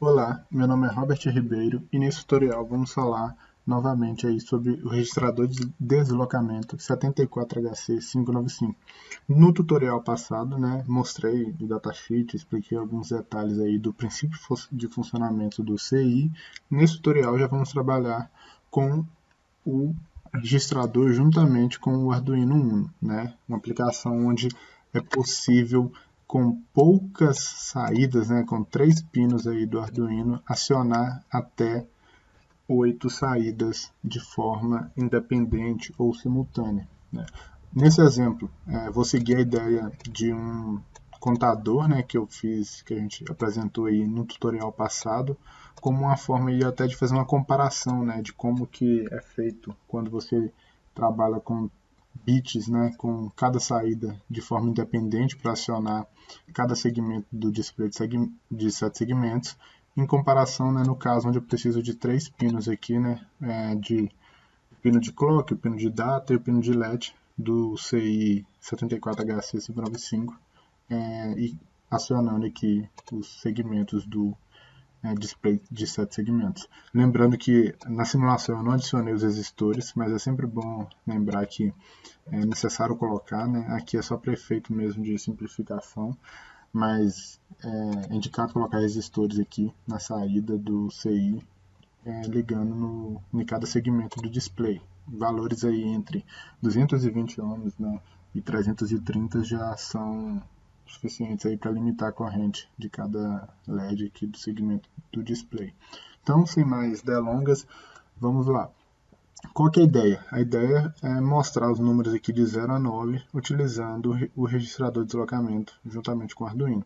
Olá, meu nome é Robert Ribeiro e nesse tutorial vamos falar novamente aí sobre o registrador de deslocamento 74HC595. No tutorial passado, né, mostrei o datasheet, expliquei alguns detalhes aí do princípio de funcionamento do CI. Nesse tutorial já vamos trabalhar com o registrador juntamente com o Arduino Uno, né? Uma aplicação onde é possível, com poucas saídas, né, com 3 pinos aí do Arduino, acionar até 8 saídas de forma independente ou simultânea, né? Nesse exemplo, vou seguir a ideia de um contador, né, que eu fiz, que a gente apresentou aí no tutorial passado, como uma forma aí até de fazer uma comparação, né, de como que é feito quando você trabalha com bits, né, com cada saída de forma independente para acionar cada segmento do display de 7 segmentos, em comparação, né, no caso onde eu preciso de 3 pinos aqui, né, de o pino de clock, o pino de data e o pino de LED do CI 74HC595, e acionando aqui os segmentos do display de 7 segmentos. Lembrando que na simulação eu não adicionei os resistores, mas é sempre bom lembrar que é necessário colocar, né? Aqui é só para efeito mesmo de simplificação, mas é indicado colocar resistores aqui na saída do CI, ligando em cada segmento do display. Valores aí entre 220 ohms, né, e 330 já são suficientes aí para limitar a corrente de cada LED aqui do segmento do display. Então, sem mais delongas, vamos lá. Qual que é a ideia? A ideia é mostrar os números aqui de 0 a 9 utilizando o registrador de deslocamento juntamente com o Arduino.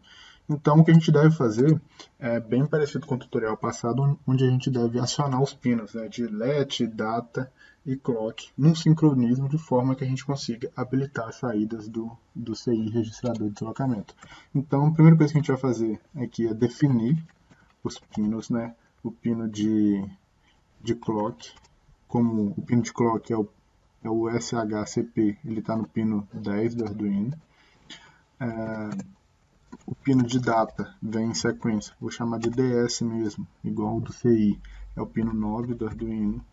Então, o que a gente deve fazer é bem parecido com o tutorial passado, onde a gente deve acionar os pinos, né, de LED, data e clock num sincronismo de forma que a gente consiga habilitar as saídas do CI registrador de deslocamento. Então, a primeira coisa que a gente vai fazer aqui é definir os pinos, né, o pino de clock, como o pino de clock é o SHCP, ele está no pino 10 do Arduino. O pino de data vem em sequência, vou chamar de DS mesmo, igual o do CI, é o pino 9 do Arduino.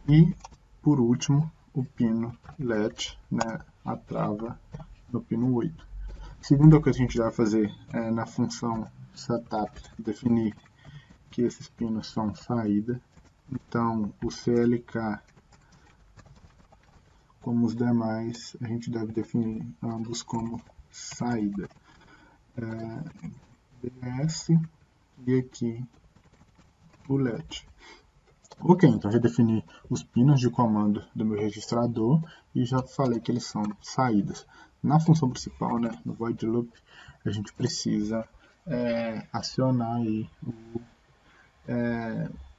E, por último, o pino LED, né, a trava no pino 8. Segunda coisa que a gente vai fazer é na função setup definir que esses pinos são saída. Então, o CLK, como os demais, a gente deve definir ambos como saída. DS e aqui o LED. Ok, então já defini os pinos de comando do meu registrador e já falei que eles são saídas. Na função principal, né, no void loop, a gente precisa acionar aí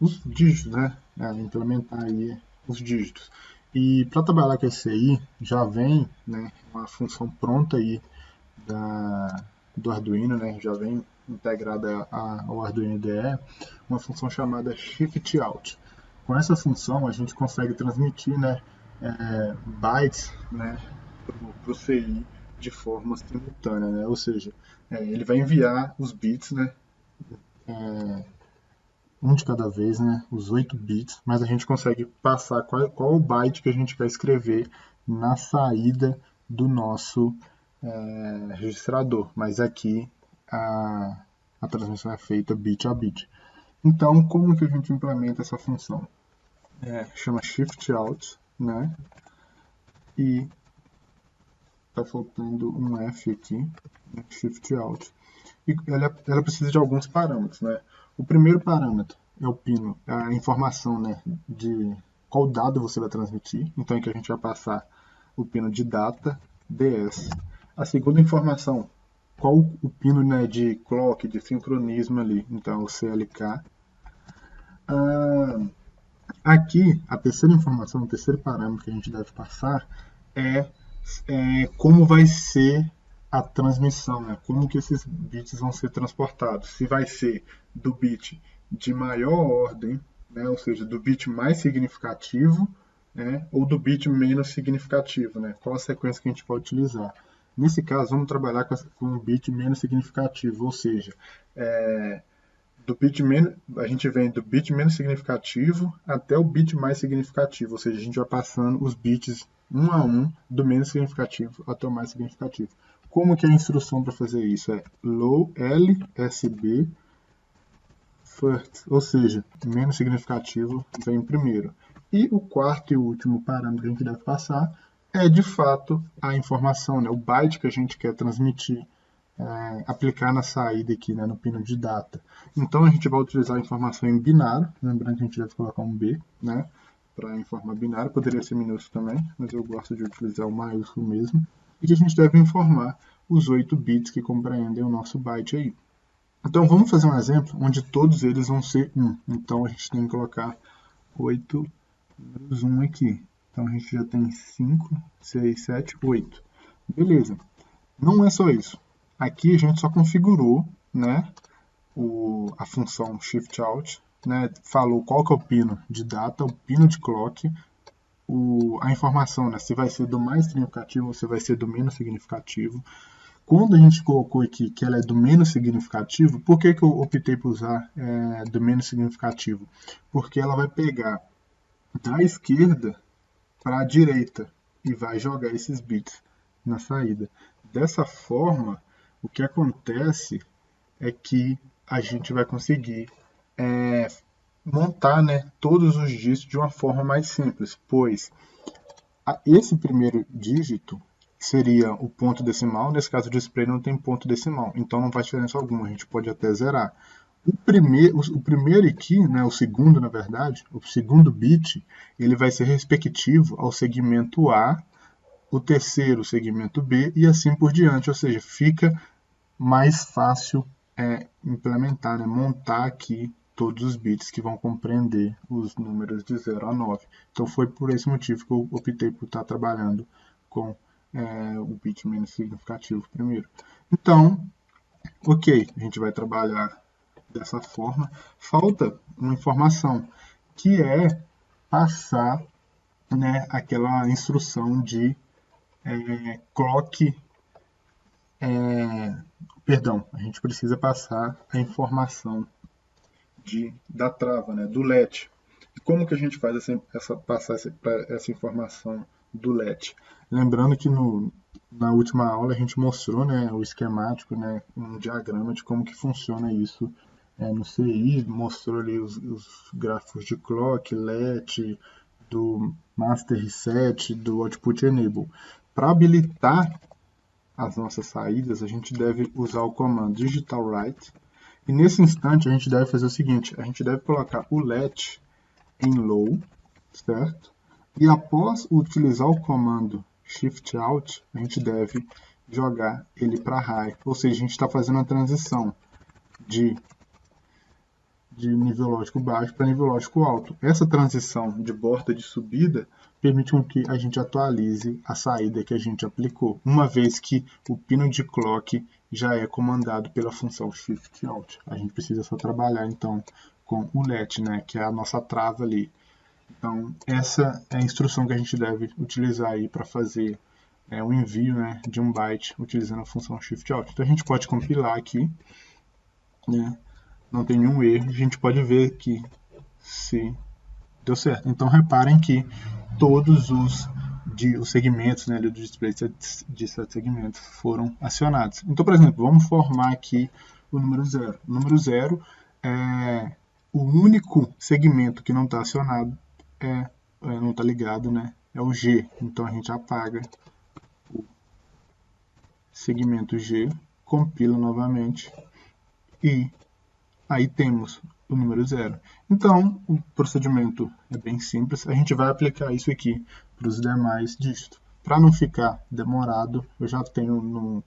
os dígitos, né, implementar aí os dígitos. E para trabalhar com esse aí, já vem, né, uma função pronta aí do Arduino, né, já vem integrada ao Arduino IDE, uma função chamada Shift Out. Com essa função a gente consegue transmitir, né, bytes, né, para o CI de forma simultânea, né? Ou seja, ele vai enviar os bits, né, um de cada vez, né, os 8 bits, mas a gente consegue passar qual o byte que a gente quer escrever na saída do nosso registrador, mas aqui a transmissão é feita bit a bit. Então, como que a gente implementa essa função? Chama shift out, né? E está faltando um F aqui, né? Shift out. E ela precisa de alguns parâmetros, né? O primeiro parâmetro é o pino, a informação, né, de qual dado você vai transmitir. Então, aqui a gente vai passar o pino de data, DS. A segunda informação, qual o pino, né, de clock, de sincronismo ali. Então, o CLK. Aqui, a terceira informação, o terceiro parâmetro que a gente deve passar é, como vai ser a transmissão, né? Como que esses bits vão ser transportados. Se vai ser do bit de maior ordem, né? Ou seja, do bit mais significativo, né? Ou do bit menos significativo, né? Qual a sequência que a gente pode utilizar. Nesse caso, vamos trabalhar com um bit menos significativo, ou seja, a gente vem do bit menos significativo até o bit mais significativo, ou seja, a gente vai passando os bits um a um do menos significativo até o mais significativo. Como que é a instrução para fazer isso? É LSB first, ou seja, menos significativo vem primeiro. E o quarto e último parâmetro que a gente deve passar é, de fato, a informação, né, o byte que a gente quer transmitir, aplicar na saída aqui, né, no pino de data. Então a gente vai utilizar a informação em binário, lembrando que a gente deve colocar um B, né, para informar binário, poderia ser minúsculo também, mas eu gosto de utilizar o maiúsculo mesmo, e que a gente deve informar os 8 bits que compreendem o nosso byte aí. Então vamos fazer um exemplo onde todos eles vão ser 1. Então a gente tem que colocar 8 números 1 aqui. Então a gente já tem 5, 6, 7, 8. Beleza. Não é só isso. Aqui a gente só configurou, né, a função shiftout, né, falou qual que é o pino de data, o pino de clock, a informação, né, se vai ser do mais significativo ou se vai ser do menos significativo. Quando a gente colocou aqui que ela é do menos significativo, por que eu optei por usar do menos significativo? Porque ela vai pegar da esquerda para a direita e vai jogar esses bits na saída. Dessa forma, o que acontece é que a gente vai conseguir montar, né, todos os dígitos de uma forma mais simples, pois esse primeiro dígito seria o ponto decimal. Nesse caso, o display não tem ponto decimal, então não faz diferença alguma, a gente pode até zerar. O primeiro aqui, né, o segundo, na verdade, o segundo bit, ele vai ser respectivo ao segmento A, o terceiro segmento B e assim por diante, ou seja, fica mais fácil implementar, né, montar aqui todos os bits que vão compreender os números de 0 a 9. Então foi por esse motivo que eu optei por estar trabalhando com o bit menos significativo primeiro. Então, ok, a gente vai trabalhar dessa forma. Falta uma informação, que é passar, né, aquela instrução de clock. Perdão, a gente precisa passar a informação da trava, né, do LED. E como que a gente faz passar essa informação do LED? Lembrando que na última aula a gente mostrou, né, o esquemático, né, um diagrama de como que funciona isso no CI, mostrou ali os gráficos de clock, LED, do master reset, do output enable. Para habilitar as nossas saídas, a gente deve usar o comando digital write. E nesse instante a gente deve fazer o seguinte, a gente deve colocar o LED em low, certo? E após utilizar o comando shift out, a gente deve jogar ele para high, ou seja, a gente está fazendo a transição de nível lógico baixo para nível lógico alto. Essa transição de borda de subida permite com que a gente atualize a saída que a gente aplicou, uma vez que o pino de clock já é comandado pela função shift out. A gente precisa só trabalhar então com o let, né, que é a nossa trava ali. Então essa é a instrução que a gente deve utilizar aí para fazer o envio, né, de um byte utilizando a função shift out. Então a gente pode compilar aqui, né, não tem nenhum erro, a gente pode ver aqui se deu certo. Então reparem que todos os segmentos, né, do display de 7 segmentos foram acionados. Então, por exemplo, vamos formar aqui o número 0. O número 0 é o único segmento que não está acionado, não está ligado, né, é o G. Então a gente apaga o segmento G, compila novamente e aí temos o número 0. Então, o procedimento é bem simples. A gente vai aplicar isso aqui para os demais dígitos. Para não ficar demorado, eu já tenho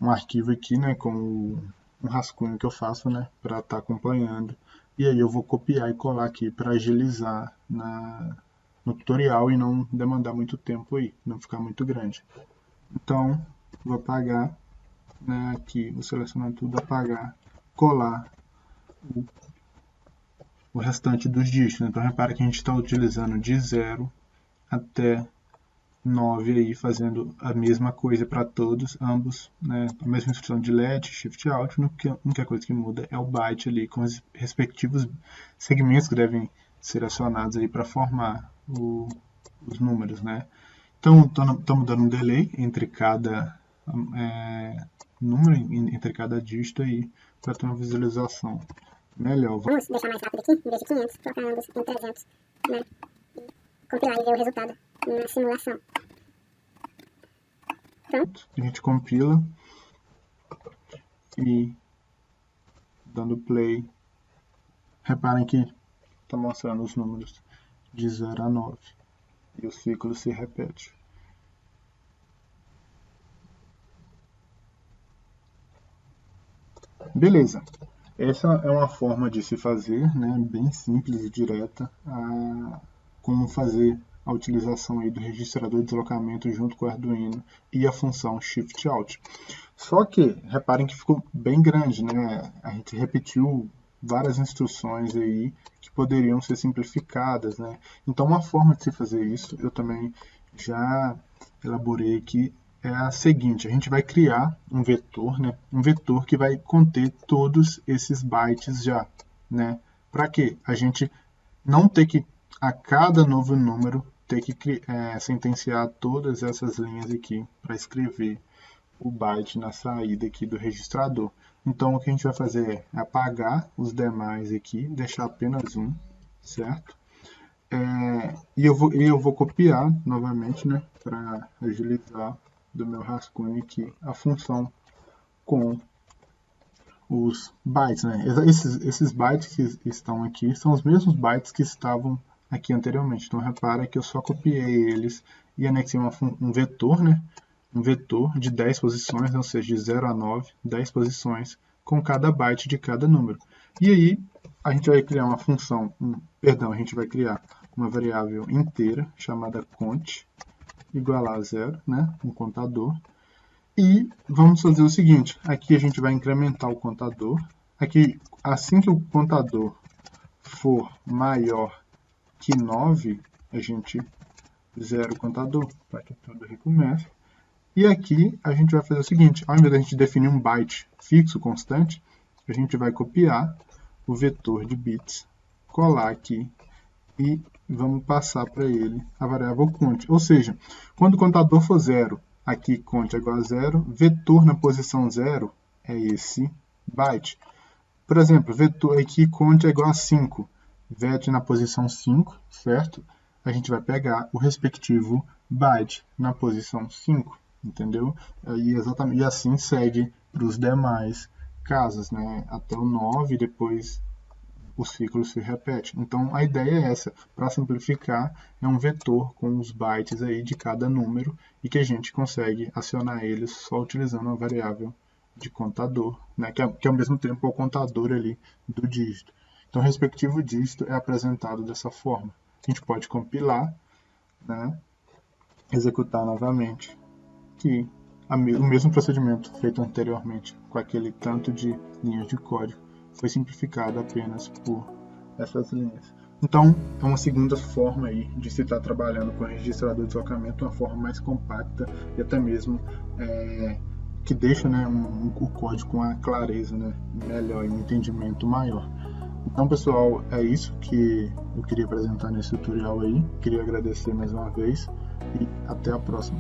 um arquivo aqui, né, com um rascunho que eu faço, né, para estar acompanhando. E aí eu vou copiar e colar aqui para agilizar no tutorial e não demandar muito tempo aí, não ficar muito grande. Então, vou apagar, né, aqui, vou selecionar tudo, apagar, colar o restante dos dígitos. Então, repara que a gente está utilizando de 0 até 9 aí fazendo a mesma coisa para todos, ambos, né, a mesma instrução de let, shift out, a única coisa que muda é o byte ali com os respectivos segmentos que devem ser acionados aí para formar os números, né. Então, estamos dando um delay entre cada número, entre cada dígito aí, para ter uma visualização melhor. Vamos deixar mais rápido aqui, em vez de 500, colocar ambos em 300, né, e compilar e ver o resultado na simulação. Pronto. A gente compila e dando play, reparem que está mostrando os números de 0 a 9 e o ciclo se repete. Beleza, essa é uma forma de se fazer, né, bem simples e direta, como fazer a utilização aí do registrador de deslocamento junto com o Arduino e a função Shift Out. Só que, reparem que ficou bem grande, né? A gente repetiu várias instruções aí que poderiam ser simplificadas, né? Então, uma forma de se fazer isso, eu também já elaborei aqui, é a seguinte: a gente vai criar um vetor, né? Um vetor que vai conter todos esses bytes já, né? Para quê? A gente não ter que, a cada novo número, ter que sentenciar todas essas linhas aqui para escrever o byte na saída aqui do registrador. Então, o que a gente vai fazer é apagar os demais aqui, deixar apenas um, certo? E eu vou copiar novamente, né, para agilizar do meu rascunho aqui a função com os bytes, né? Esses bytes que estão aqui são os mesmos bytes que estavam aqui anteriormente. Então, repara que eu só copiei eles e anexei um vetor, né? Um vetor de 10 posições, ou seja, de 0 a 9, 10 posições, com cada byte de cada número. E aí, a gente vai criar uma função, a gente vai criar uma variável inteira, chamada cont, igual a 0, né? Um contador. E vamos fazer o seguinte, aqui a gente vai incrementar o contador. Aqui, assim que o contador for maior que 9, a gente zera o contador, para que tudo recomece. E aqui a gente vai fazer o seguinte, ao invés de a gente definir um byte fixo, constante, a gente vai copiar o vetor de bits, colar aqui e vamos passar para ele a variável cont. Ou seja, quando o contador for 0, aqui cont é igual a 0, vetor na posição 0 é esse byte. Por exemplo, vetor aqui cont é igual a 5, vet na posição 5, certo? A gente vai pegar o respectivo byte na posição 5, entendeu? E assim segue para os demais casos, né? Até o 9, depois o ciclo se repete. Então, a ideia é essa. Para simplificar, é um vetor com os bytes aí de cada número e que a gente consegue acionar eles só utilizando uma variável de contador, né? que ao mesmo tempo é o contador ali do dígito. Então, o respectivo dígito é apresentado dessa forma. A gente pode compilar, né? Executar novamente, que o mesmo procedimento feito anteriormente com aquele tanto de linhas de código foi simplificado apenas por essas linhas. Então, é uma segunda forma aí de se estar trabalhando com o registrador de deslocamento, uma forma mais compacta e até mesmo que deixa, né, o código com a clareza, né, melhor e um entendimento maior. Então, pessoal, é isso que eu queria apresentar nesse tutorial aí. Queria agradecer mais uma vez e até a próxima.